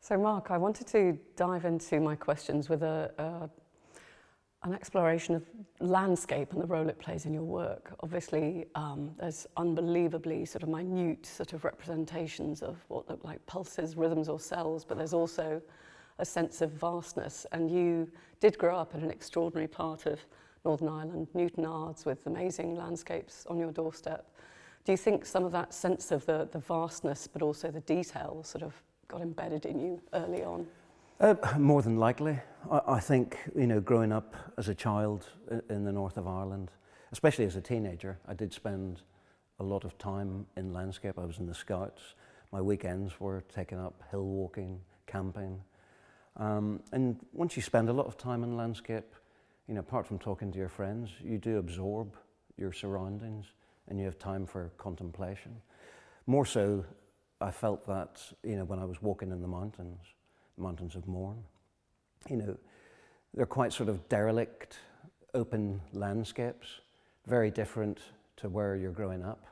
So Mark, I wanted to dive into my questions with an exploration of landscape and the role it plays in your work. Obviously, there's unbelievably sort of minute sort of representations of what look like pulses, rhythms or cells, but there's also a sense of vastness. And you did grow up in an extraordinary part of Northern Ireland, Newtownards, with amazing landscapes on your doorstep. Do you think some of that sense of the vastness, but also the detail sort of got embedded in you early on? More than likely. I think, growing up as a child in the north of Ireland, especially as a teenager, I did spend a lot of time in landscape. I was in the Scouts. My weekends were taken up hill walking, camping. And once you spend a lot of time in landscape, apart from talking to your friends, you do absorb your surroundings and you have time for contemplation. More so, I felt that, when I was walking in the mountains of Mourne, they're quite sort of derelict, open landscapes, very different to where you're growing up.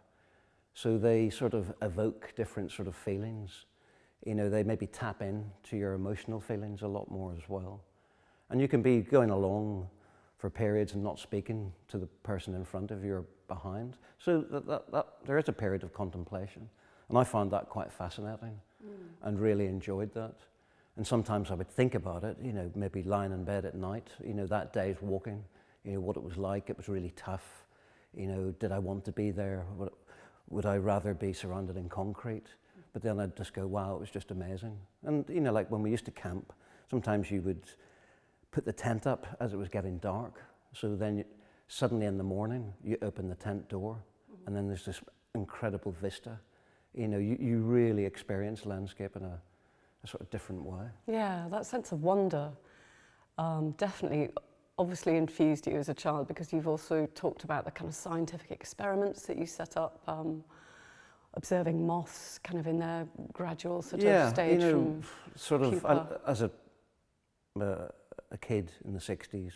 So they sort of evoke different sort of feelings. They maybe tap into your emotional feelings a lot more as well. And you can be going along for periods and not speaking to the person in front of you or behind. So that there is a period of contemplation. And I found that quite fascinating and really enjoyed that. And sometimes I would think about it, maybe lying in bed at night, that day's walking, what it was like. It was really tough. Did I want to be there? Would I rather be surrounded in concrete? But then I'd just go, wow, it was just amazing. And, like when we used to camp, sometimes you would put the tent up as it was getting dark. So then suddenly in the morning, you open the tent door and then there's this incredible vista. You really experience landscape in a sort of different way. Yeah, that sense of wonder definitely obviously infused you as a child, because you've also talked about the kind of scientific experiments that you set up, observing moths kind of in their gradual sort of stage from sort of pupa. as a kid in the 60s,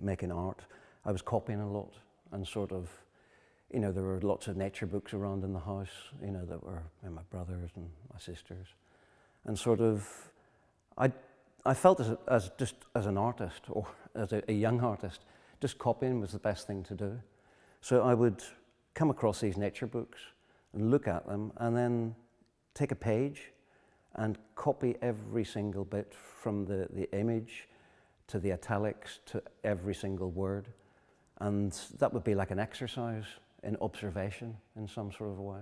making art, I was copying a lot and sort of, there were lots of nature books around in the house, that were my brothers and my sisters. And sort of, I felt as an artist, or as a young artist, just copying was the best thing to do. So I would come across these nature books and look at them and then take a page and copy every single bit from the image to the italics to every single word. And that would be like an exercise in observation in some sort of a way.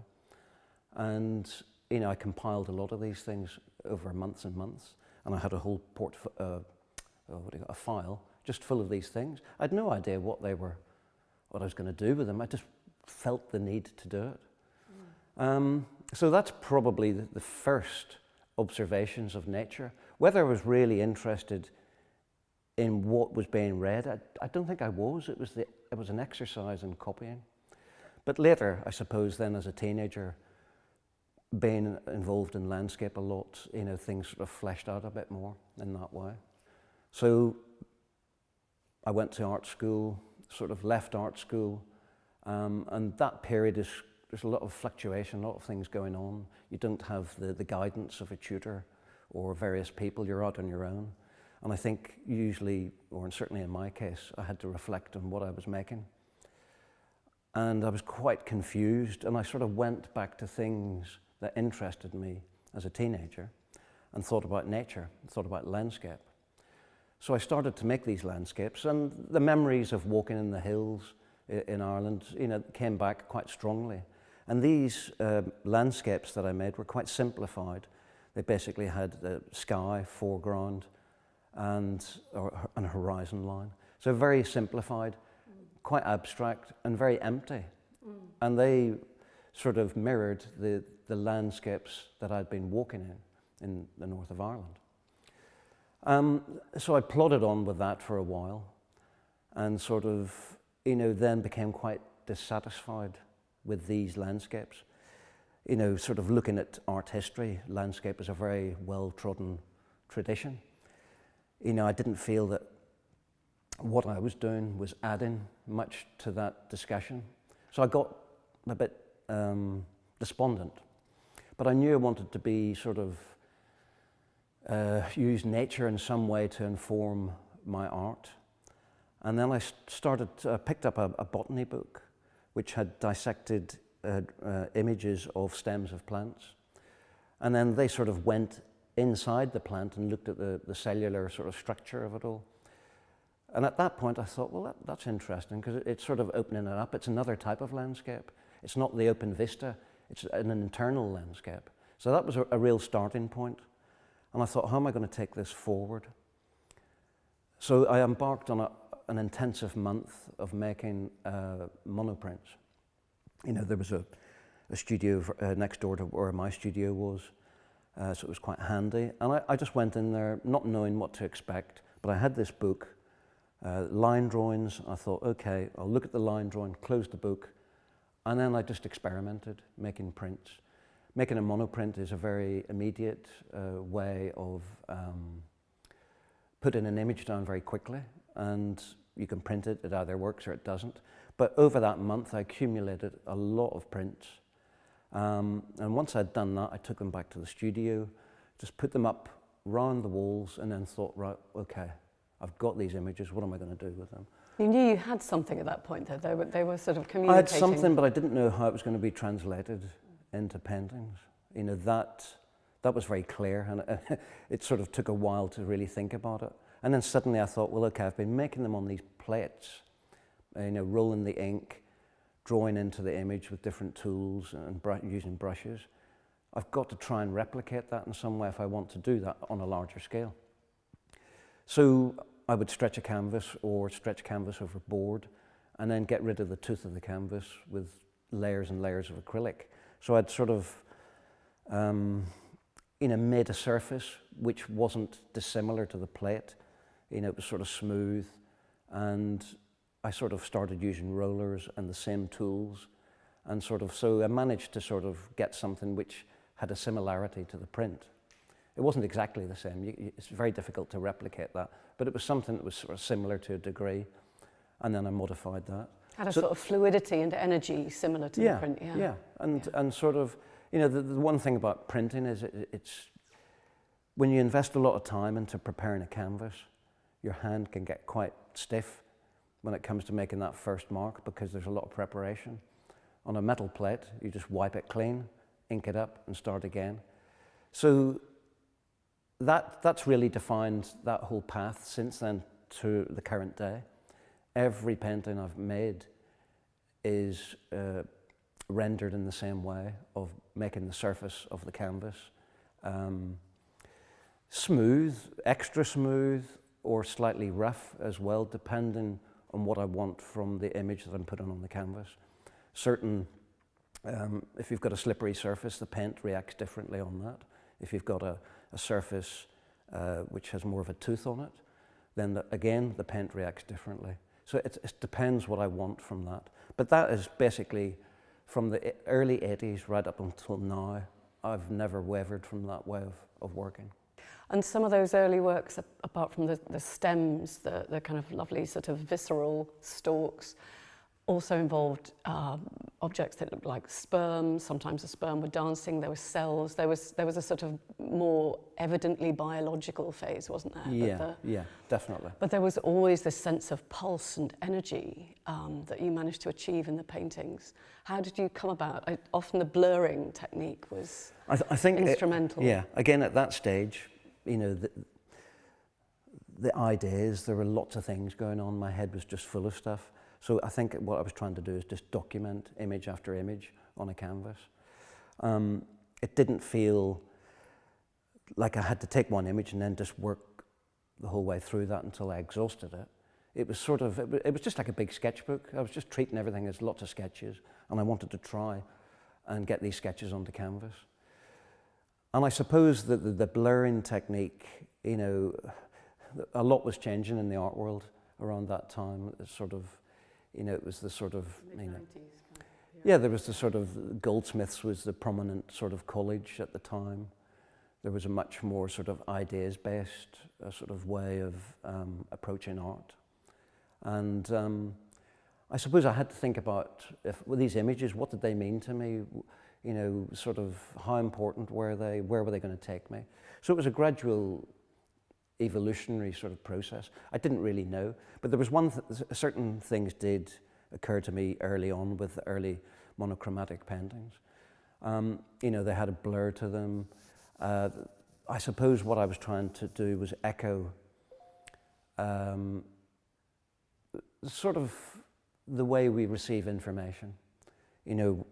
And, I compiled a lot of these things over months and months, and I had a whole a file just full of these things. I had no idea what I was going to do with them. I just felt the need to do it. So that's probably the first observations of nature. Whether I was really interested in what was being read, I don't think I was. It was an exercise in copying. But later, I suppose then as a teenager, being involved in landscape a lot, things sort of fleshed out a bit more in that way. So I went to art school, sort of left art school, and that period there's a lot of fluctuation, a lot of things going on. You don't have the guidance of a tutor or various people, you're out on your own. And I think usually, or certainly in my case, I had to reflect on what I was making. And I was quite confused, and I sort of went back to things that interested me as a teenager and thought about nature, thought about landscape. So I started to make these landscapes, and the memories of walking in the hills in Ireland, came back quite strongly. And these landscapes that I made were quite simplified. They basically had the sky, foreground, and a horizon line. So very simplified, quite abstract, and very empty. And they sort of mirrored the landscapes that I'd been walking in the north of Ireland. So I plodded on with that for a while, and sort of, then became quite dissatisfied with these landscapes. Sort of looking at art history, landscape is a very well-trodden tradition. I didn't feel that what I was doing was adding much to that discussion. So I got a bit despondent. But I knew I wanted to be sort of use nature in some way to inform my art. And then I picked up a botany book which had dissected images of stems of plants. And then they sort of went inside the plant and looked at the cellular sort of structure of it all. And at that point I thought, well, that's interesting, because it's sort of opening it up. It's another type of landscape. It's not the open vista, it's an internal landscape. So that was a real starting point. And I thought, how am I going to take this forward? So I embarked on an intensive month of making monoprints. You know, there was a studio next door to where my studio was, so it was quite handy. And I just went in there not knowing what to expect, but I had this book, line drawings. I thought, okay, I'll look at the line drawing, close the book, and then I just experimented making prints. Making a monoprint is a very immediate way of putting an image down very quickly, and you can print it, it either works or it doesn't. But over that month I accumulated a lot of prints. And once I'd done that, I took them back to the studio, just put them up round the walls, and then thought, right, okay, I've got these images, what am I going to do with them? You knew you had something at that point, though. They were sort of communicating. I had something, but I didn't know how it was going to be translated into paintings. You know, that was very clear, and it sort of took a while to really think about it. And then suddenly I thought, well, okay, I've been making them on these plates, you know, rolling the ink, drawing into the image with different tools and using brushes. I've got to try and replicate that in some way if I want to do that on a larger scale. So I would stretch a canvas or stretch canvas over board and then get rid of the tooth of the canvas with layers and layers of acrylic. So I'd sort of, you know, made a surface which wasn't dissimilar to the plate. You know, it was sort of smooth, and I sort of started using rollers and the same tools, and so I managed to sort of get something which had a similarity to the print. It wasn't exactly the same. It's very difficult to replicate that, but it was something that was sort of similar to a degree, and then I modified that. Had a sort of fluidity and energy similar to the print, yeah. Yeah, and sort of, you know, the one thing about printing is it's when you invest a lot of time into preparing a canvas, your hand can get quite stiff when it comes to making that first mark, because there's a lot of preparation. On a metal plate, you just wipe it clean, ink it up, and start again. So that's really defined that whole path since then to the current day. Every painting I've made is rendered in the same way of making the surface of the canvas smooth, extra smooth, or slightly rough as well, depending on what I want from the image that I'm putting on the canvas. Certain, if you've got a slippery surface, the paint reacts differently on that. If you've got a surface which has more of a tooth on it, then again, the paint reacts differently. So it depends what I want from that. But that is basically from the early 80s right up until now. I've never wavered from that way of working. And some of those early works, apart from the stems, the kind of lovely sort of visceral stalks, also involved objects that looked like sperm. Sometimes a sperm were dancing. There were cells. There was a sort of more evidently biological phase, wasn't there? Yeah, definitely. But there was always this sense of pulse and energy that you managed to achieve in the paintings. How did you come about? Often the blurring technique was I think instrumental. Again, at that stage, you know, the ideas, there were lots of things going on. My head was just full of stuff. So I think what I was trying to do is just document image after image on a canvas. It didn't feel like I had to take one image and then just work the whole way through that until I exhausted it. It was sort of, it was just like a big sketchbook. I was just treating everything as lots of sketches, and I wanted to try and get these sketches onto canvas. And I suppose that the blurring technique, you know, a lot was changing in the art world around that time. It was sort of, you know, it was the sort of, you know, yeah, there was the sort of, Goldsmiths was the prominent sort of college at the time. There was a much more sort of ideas-based sort of way of approaching art. And I suppose I had to think about, with these images, what did they mean to me? You know, sort of how important were they? Where were they going to take me? So it was a gradual evolutionary sort of process. I didn't really know, but there was certain things did occur to me early on with the early monochromatic paintings. You know, they had a blur to them. I suppose what I was trying to do was echo sort of the way we receive information. You know,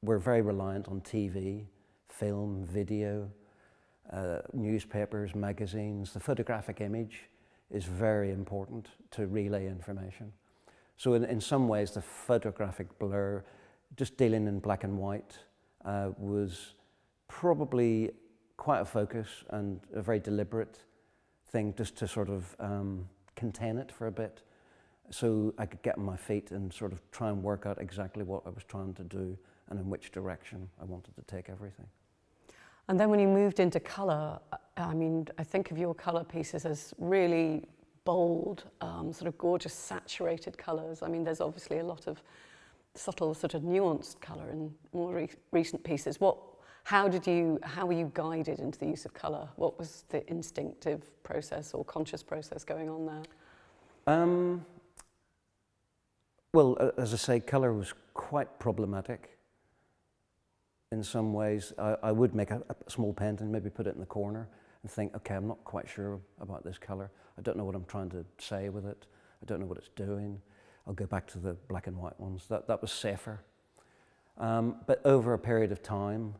we're very reliant on TV, film, video, newspapers, magazines. The photographic image is very important to relay information. So in some ways, the photographic blur, just dealing in black and white, was probably quite a focus and a very deliberate thing, just to sort of contain it for a bit, so I could get on my feet and sort of try and work out exactly what I was trying to do and in which direction I wanted to take everything. And then when you moved into colour, I mean, I think of your colour pieces as really bold, sort of gorgeous saturated colours. I mean, there's obviously a lot of subtle sort of nuanced colour in more recent pieces. How were you guided into the use of colour? What was the instinctive process or conscious process going on there? Well, as I say, colour was quite problematic in some ways. I would make a small painting, maybe put it in the corner and think, okay, I'm not quite sure about this colour. I don't know what I'm trying to say with it. I don't know what it's doing. I'll go back to the black and white ones. That was safer. But over a period of time,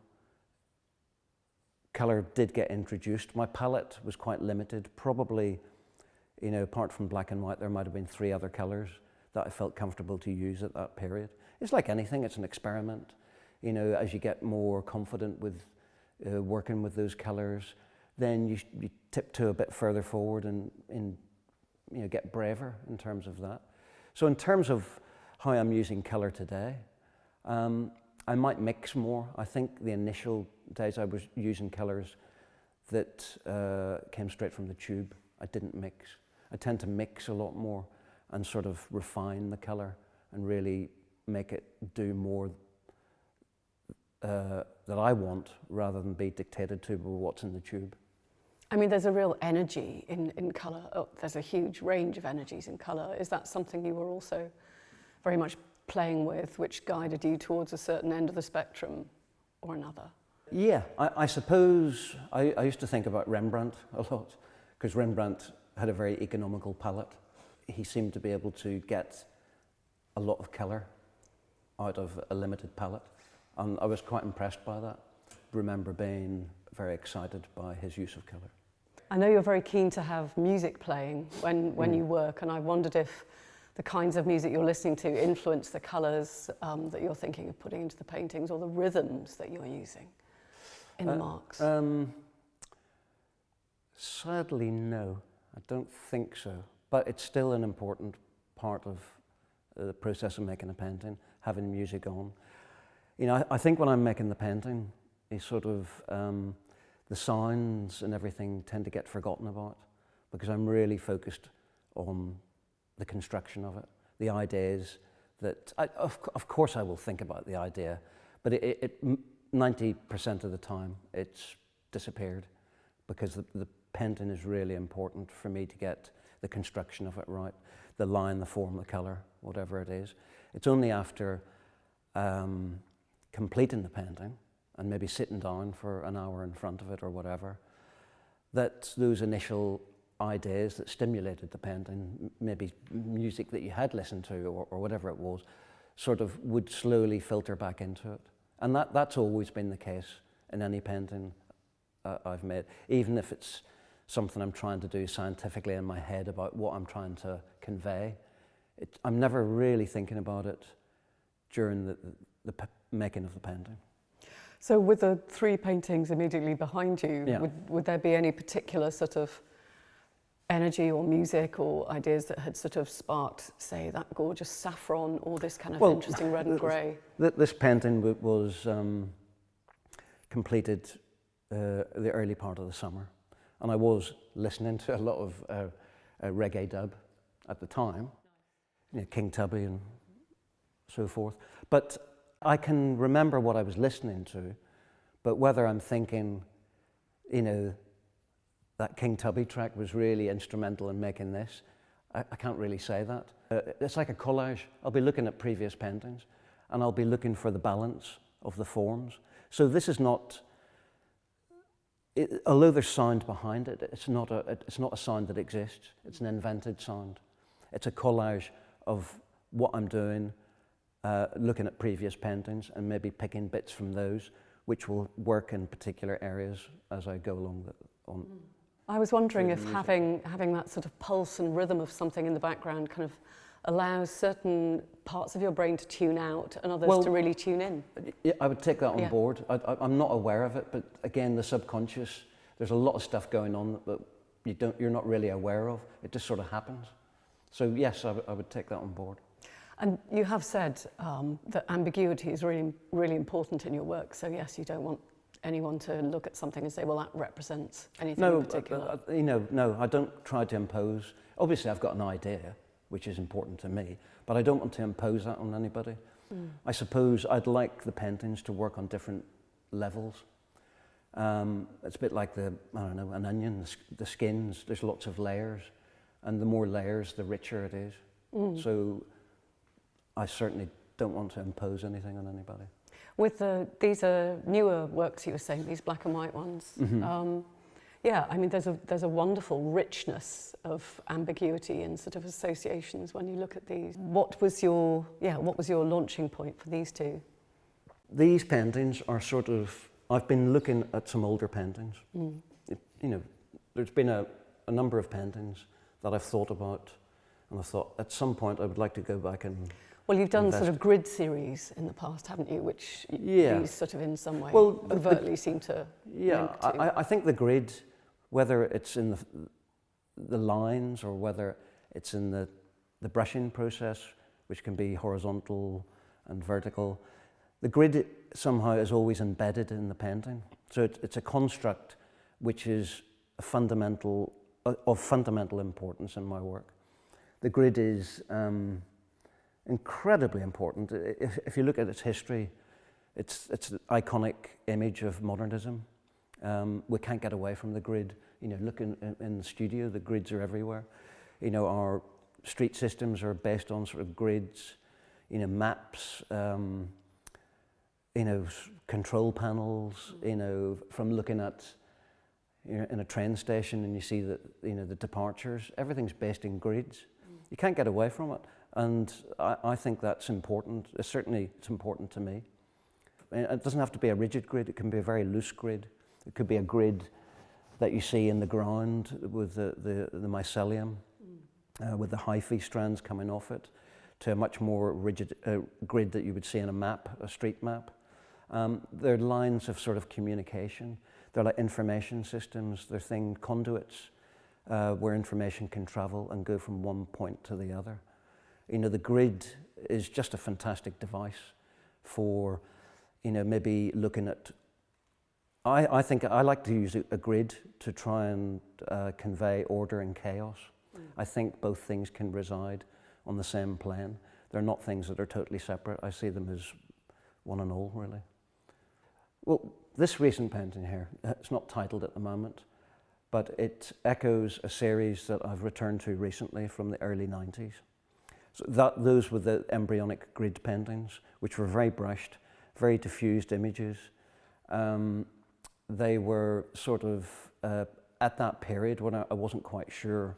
colour did get introduced. My palette was quite limited. Probably, you know, apart from black and white, there might have been 3 other colours that I felt comfortable to use at that period. It's like anything, it's an experiment. You know, as you get more confident with working with those colours, then you tiptoe a bit further forward and you know, get braver in terms of that. So in terms of how I'm using colour today, I might mix more. I think the initial days I was using colours that came straight from the tube. I didn't mix. I tend to mix a lot more and sort of refine the colour and really make it do more that I want, rather than be dictated to by what's in the tube. I mean, there's a real energy in colour. Oh, there's a huge range of energies in colour. Is that something you were also very much playing with, which guided you towards a certain end of the spectrum or another? Yeah, I suppose I used to think about Rembrandt a lot, because Rembrandt had a very economical palette. He seemed to be able to get a lot of colour out of a limited palette, and I was quite impressed by that. Remember being very excited by his use of colour. I know you're very keen to have music playing when you work, and I wondered if the kinds of music you're listening to influence the colours that you're thinking of putting into the paintings, or the rhythms that you're using in the marks. Sadly, no, I don't think so. But it's still an important part of the process of making a painting, having music on. You know, I think when I'm making the painting, it's sort of the sounds and everything tend to get forgotten about, because I'm really focused on the construction of it, the ideas that, of course I will think about the idea, but 90% of the time it's disappeared, because the painting is really important for me to get the construction of it right, the line, the form, the colour, whatever it is. It's only after completing the painting and maybe sitting down for an hour in front of it or whatever, that those initial ideas that stimulated the painting, maybe music that you had listened to or whatever it was, sort of would slowly filter back into it. And that's always been the case in any painting I've made, even if it's something I'm trying to do scientifically in my head about what I'm trying to convey. I'm never really thinking about it during the making of the painting. So with the 3 paintings immediately behind you, Yeah. would there be any particular sort of energy or music or ideas that had sort of sparked, say, that gorgeous saffron or this kind of interesting red and grey? This painting was completed the early part of the summer, and I was listening to a lot of reggae dub at the time, you know, King Tubby and so forth. But I can remember what I was listening to, but whether I'm thinking, you know, that King Tubby track was really instrumental in making this, I can't really say that. It's like a collage. I'll be looking at previous paintings and I'll be looking for the balance of the forms. So this is not, although there's sound behind it, it's not a sound that exists. It's an invented sound. It's a collage of what I'm doing, looking at previous paintings and maybe picking bits from those which will work in particular areas as I go along on. I was wondering if having that sort of pulse and rhythm of something in the background kind of allows certain parts of your brain to tune out and others to really tune in. Yeah, I would take that on board. I'm not aware of it, but again, the subconscious, there's a lot of stuff going on that you're not really aware of. It just sort of happens. So yes, I would take that on board. And you have said that ambiguity is really, really important in your work. So yes, you don't want anyone to look at something and say, well, that represents anything in particular. No, I don't try to impose. Obviously, I've got an idea, which is important to me, but I don't want to impose that on anybody. I suppose I'd like the paintings to work on different levels. It's a bit like an onion, the skins, there's lots of layers, and the more layers, the richer it is. So I certainly don't want to impose anything on anybody. With these are newer works, you were saying, these black and white ones. Yeah, I mean, there's a wonderful richness of ambiguity and sort of associations when you look at these. What was your launching point for these two? These paintings are sort of, I've been looking at some older paintings. There's been a number of paintings that I've thought about, and I thought at some point I would like to go back and well, you've done sort of grid series in the past, haven't you? Which these sort of in some way overtly seem to link to. I think the grid, whether it's in the lines or whether it's in the brushing process, which can be horizontal and vertical, the grid somehow is always embedded in the painting. So it's a construct which is of fundamental importance in my work. The grid is incredibly important. If you look at its history, it's an iconic image of modernism. We can't get away from the grid. Look in the studio, the grids are everywhere. Our street systems are based on sort of grids, maps, control panels, from looking at, in a train station and you see that, the departures, everything's based in grids. You can't get away from it. And I think that's important. It's important to me. It doesn't have to be a rigid grid. It can be a very loose grid. It could be a grid that you see in the ground with the mycelium, with the hyphae strands coming off it, to a much more rigid grid that you would see in a map, a street map. They're lines of sort of communication. They're like information systems. They're conduits where information can travel and go from one point to the other. The grid is just a fantastic device for, maybe looking at. I think I like to use a grid to try and convey order and chaos. I think both things can reside on the same plane. They're not things that are totally separate. I see them as one and all, really. Well, this recent painting here, it's not titled at the moment, but it echoes a series that I've returned to recently from the early 90s. So those were the embryonic grid paintings, which were very brushed, very diffused images. They were sort of, at that period when I wasn't quite sure,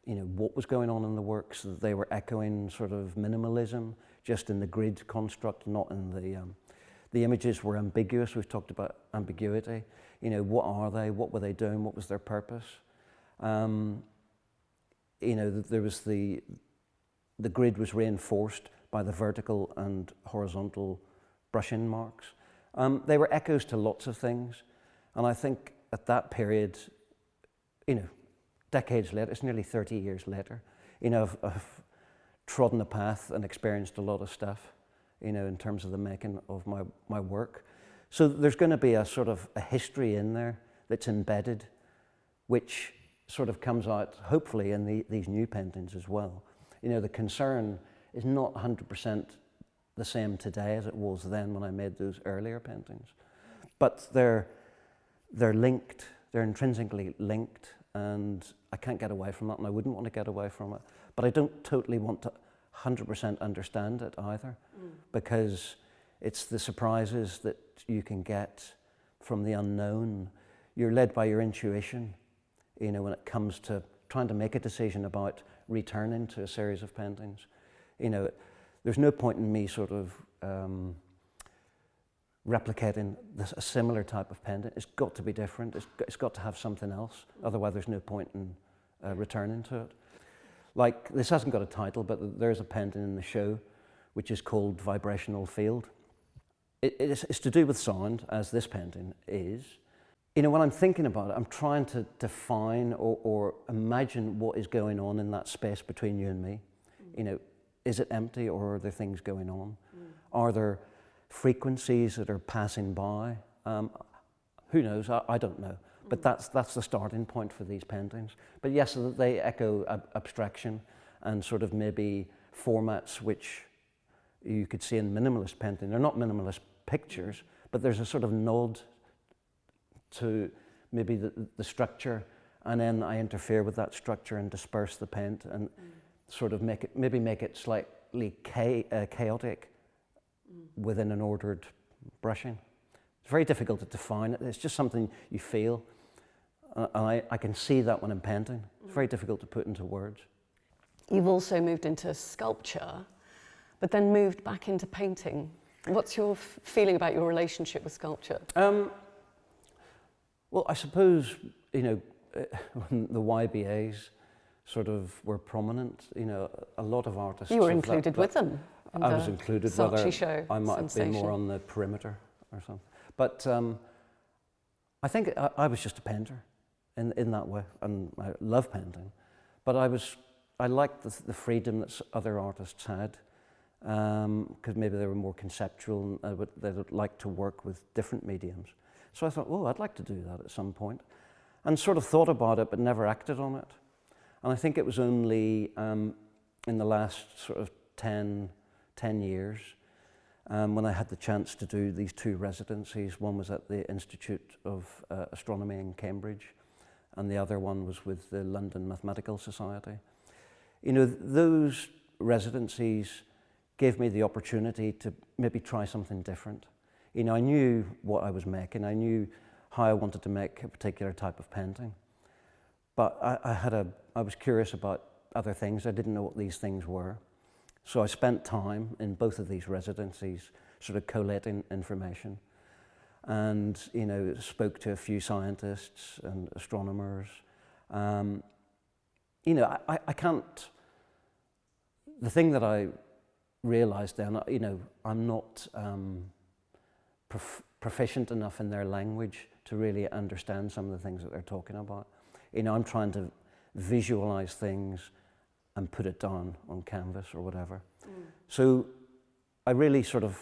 what was going on in the works, they were echoing sort of minimalism, just in the grid construct, not in the images were ambiguous. We've talked about ambiguity. What are they? What were they doing? What was their purpose? There was the grid was reinforced by the vertical and horizontal brushing marks. They were echoes to lots of things. And I think at that period, decades later, it's nearly 30 years later, I've trodden a path and experienced a lot of stuff, in terms of the making of my work. So there's going to be a sort of a history in there that's embedded, which sort of comes out, hopefully, in these new paintings as well. The concern is not 100% the same today as it was then when I made those earlier paintings. But they're linked, they're intrinsically linked, and I can't get away from that, and I wouldn't want to get away from it. But I don't totally want to 100% understand it either, because it's the surprises that you can get from the unknown. You're led by your intuition, you know, when it comes to trying to make a decision about returning to a series of paintings. You know, there's no point in me sort of replicating a similar type of painting. It's got to be different. It's got to have something else. Otherwise, there's no point in returning to it. Like, this hasn't got a title, but there's a painting in the show which is called Vibrational Field. It's to do with sound, as this painting is. You know, when I'm thinking about it, I'm trying to define or imagine what is going on in that space between you and me. You know, is it empty, or are there things going on? Are there frequencies that are passing by? Who knows? I don't know. But that's the starting point for these paintings. But yes, they echo abstraction and sort of maybe formats which you could see in minimalist painting. They're not minimalist pictures, but there's a sort of nod to maybe the structure, and then I interfere with that structure and disperse the paint and sort of make it slightly chaotic within an ordered brushing. It's very difficult to define it. It's just something you feel. And I can see that when I'm painting. It's very difficult to put into words. You've also moved into sculpture, but then moved back into painting. What's your feeling about your relationship with sculpture? Well, I suppose, you know, when the YBAs sort of were prominent, you know, a lot of artists... You were included with them. I was included, whether show I might have been more on the perimeter or something. But I think I was just a painter in that way, and I love painting. But I liked the freedom that other artists had, because maybe they were more conceptual and they would like to work with different mediums. So I thought, oh, I'd like to do that at some point, and sort of thought about it but never acted on it. And I think it was only in the last sort of 10 years when I had the chance to do these two residencies. One was at the Institute of Astronomy in Cambridge, and the other one was with the London Mathematical Society. You know, those residencies gave me the opportunity to maybe try something different. You know, I knew what I was making. I knew how I wanted to make a particular type of painting. But I was curious about other things. I didn't know what these things were. So I spent time in both of these residencies sort of collating information, and, you know, spoke to a few scientists and astronomers. You know, I can't... The thing that I realized then, you know, I'm not proficient enough in their language to really understand some of the things that they're talking about. You know, I'm trying to visualize things and put it down on canvas or whatever. So I really sort of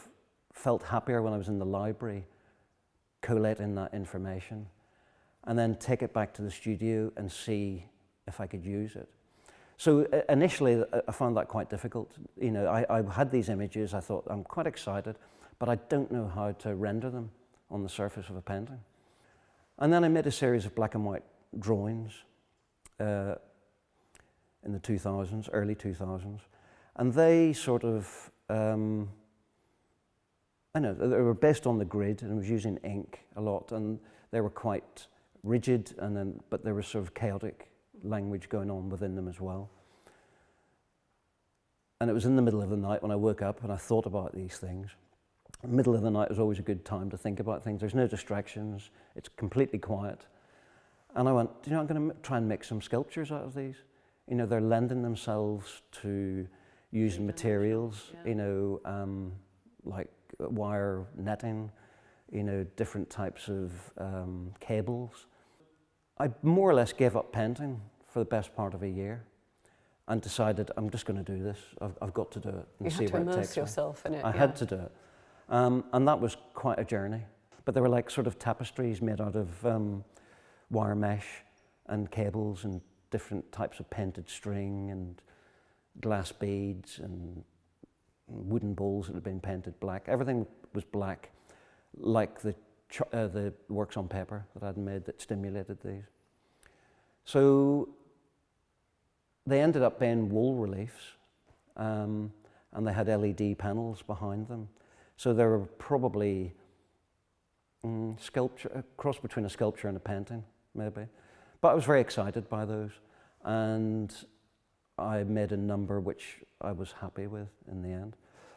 felt happier when I was in the library collating that information, and then take it back to the studio and see if I could use it. So initially I found that quite difficult. You know, I had these images, I thought, I'm quite excited, but I don't know how to render them on the surface of a painting. And then I made a series of black and white drawings in the 2000s, early 2000s, and they sort of, I know, they were based on the grid, and I was using ink a lot, and they were quite rigid, but there was sort of chaotic language going on within them as well. And it was in the middle of the night when I woke up and I thought about these things. The middle of the night was always a good time to think about things. There's no distractions, it's completely quiet. And I went, you know, I'm going to try and make some sculptures out of these. You know, they're lending themselves to using materials, you know, like wire netting, you know, different types of cables. I more or less gave up painting for the best part of a year and decided I'm just going to do this. I've got to do it and see where it takes me. You had to immerse yourself in it. I had to do it. And that was quite a journey. But they were like sort of tapestries made out of wire mesh and cables and different types of painted string and glass beads and wooden bowls that had been painted black. Everything was black, like the works on paper that I'd made that stimulated these. So they ended up being wool reliefs, and they had LED panels behind them. So they were probably sculpture, a cross between a sculpture and a painting, maybe. But I was very excited by those, and I made a number which I was happy with in the end.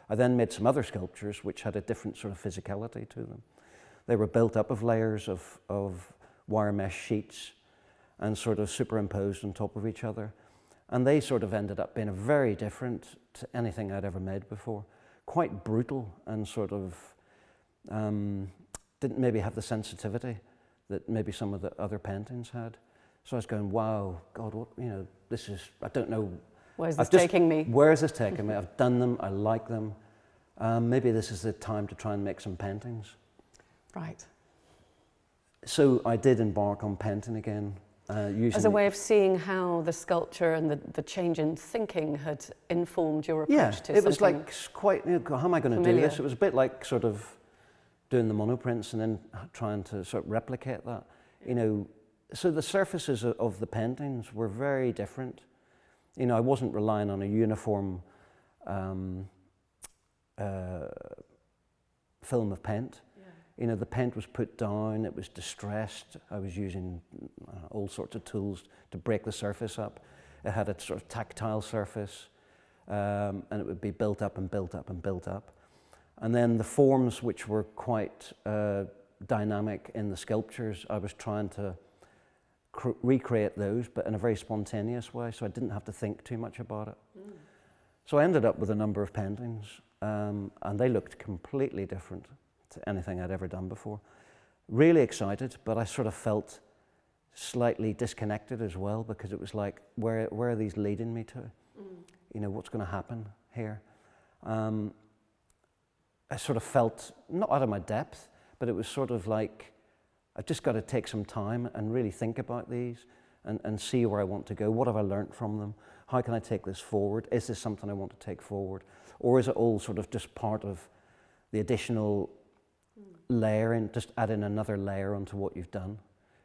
I then made some other sculptures which had a different sort of physicality to them. They were built up of layers of wire mesh sheets and sort of superimposed on top of each other. And they sort of ended up being very different to anything I'd ever made before. Quite brutal and sort of didn't maybe have the sensitivity that maybe some of the other paintings had. So I was going, wow, God, what, you know, this is, I don't know. Where's this taking me? Where is this taking me? I've done them, I like them. Maybe this is the time to try and make some paintings. Right. So I did embark on painting again. As a way of seeing how the sculpture and the change in thinking had informed your approach to something. Yeah, it was like quite, you know, how am I going to do this? It was a bit like sort of doing the monoprints and then trying to sort of replicate that. You know, so the surfaces of the paintings were very different. You know, I wasn't relying on a uniform film of paint. You know, the paint was put down, it was distressed. I was using all sorts of tools to break the surface up. It had a sort of tactile surface, and it would be built up and built up and built up. And then the forms, which were quite dynamic in the sculptures, I was trying to recreate those, but in a very spontaneous way, so I didn't have to think too much about it. So I ended up with a number of paintings, and they looked completely different to anything I'd ever done before. Really excited, but I sort of felt slightly disconnected as well, because it was like, where are these leading me to? You know, what's going to happen here? I sort of felt, not out of my depth, but it was sort of like, I've just got to take some time and really think about these and see where I want to go. What have I learned from them? How can I take this forward? Is this something I want to take forward? Or is it all sort of just part of the additional layering, just add in another layer onto what you've done?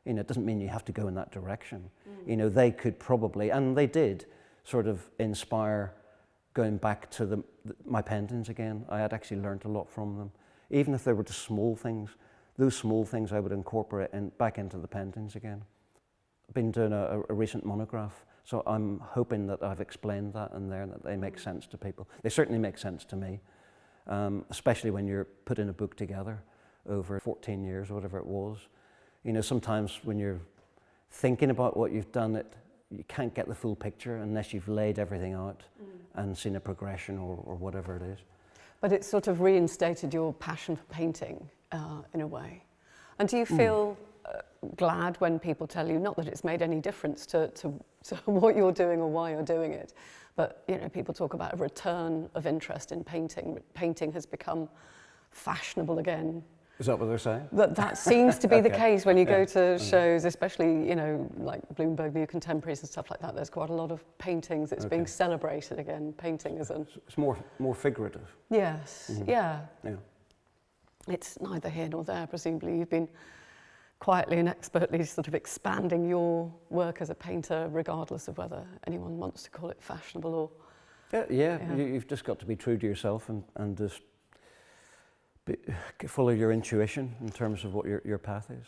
You know, it doesn't mean you have to go in that direction. You know, they could probably, and they did, sort of inspire going back to my paintings again. I had actually learned a lot from them. Even if they were just small things, those small things I would incorporate back into the paintings again. I've been doing a recent monograph, so I'm hoping that I've explained that in there, that they make sense to people. They certainly make sense to me, especially when you're putting a book together over 14 years or whatever it was. You know, sometimes when you're thinking about what you've done, you can't get the full picture unless you've laid everything out and seen a progression or whatever it is. But it sort of reinstated your passion for painting in a way. And do you feel glad when people tell you, not that it's made any difference to what you're doing or why you're doing it, but you know, people talk about a return of interest in painting. Painting has become fashionable again. Is that what they're saying? That seems to be the case when you go to shows, especially, you know, like Bloomberg New Contemporaries and stuff like that. There's quite a lot of paintings that's being celebrated again. Painting as an... It's more figurative. Yes, yeah. It's neither here nor there, presumably. You've been quietly and expertly sort of expanding your work as a painter, regardless of whether anyone wants to call it fashionable or... You've just got to be true to yourself and just follow your intuition in terms of what your path is.